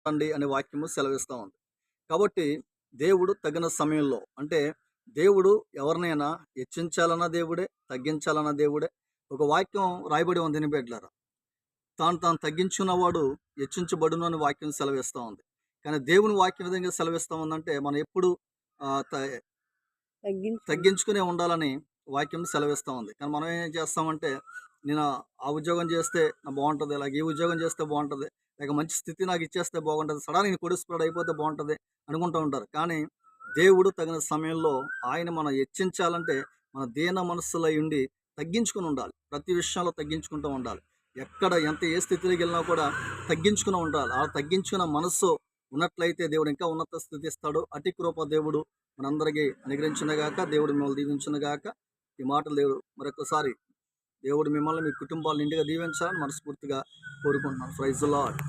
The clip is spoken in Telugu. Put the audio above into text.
అండి అనే వాక్యము సెలవిస్తా ఉంది. కాబట్టి దేవుడు తగిన సమయంలో అంటే దేవుడు ఎవరినైనా హెచ్చించాలన్న దేవుడే, తగ్గించాలన్న దేవుడే. ఒక వాక్యం రాయబడి ఉంది విని బిడ్డలారా. తాను తగ్గించుకున్నవాడు హెచ్చించబడును అని వాక్యం సెలవిస్తా ఉంది. కానీ దేవుని వాక్యం ఏ విధంగా సెలవిస్తా ఉందంటే మనం ఎప్పుడు ఆహ్, త తగ్గించుకునే ఉండాలని వాక్యం సెలవిస్తా ఉంది. కానీ మనం ఏం చేస్తామంటే, నేను ఆ ఉద్యోగం చేస్తే బావుంటది. ఇలాగ ఈ ఉద్యోగం చేస్తే బావుంటది. లేక మంచి స్థితి నాకు ఇచ్చేస్తే బాగుంటది. సడన్‌గా నేను కోటీశ్వరుడు అయిపోతే బావుంటది అనుకుంటూ ఉంటారు. కానీ దేవుడు తగిన సమయంలో ఆయన మనం హెచ్చించాలంటే మన దీన మనస్సులై ఉండి తగ్గించుకొని ఉండాలి. ప్రతి విషయంలో తగ్గించుకుంటూ ఉండాలి. ఎక్కడ ఎంత ఏ స్థితిలోకి వెళ్ళినా కూడా తగ్గించుకుని ఉండాలి. ఆ తగ్గించుకున్న మనస్సు ఉన్నట్లయితే దేవుడు ఇంకా ఉన్నత స్థితి ఇస్తాడు. అతి కృప దేవుడు మనందరికీ అనుగ్రహించునుగాక. దేవుడు మిమ్మల్ని దీవించునుగాక. ఈ మాటలు దేవుడు మరొకసారి దేవుడు మిమ్మల్ని మీ కుటుంబాలను నిండుగా దీవించాలని మనస్ఫూర్తిగా కోరుకుంటున్నాను. Praise the lord.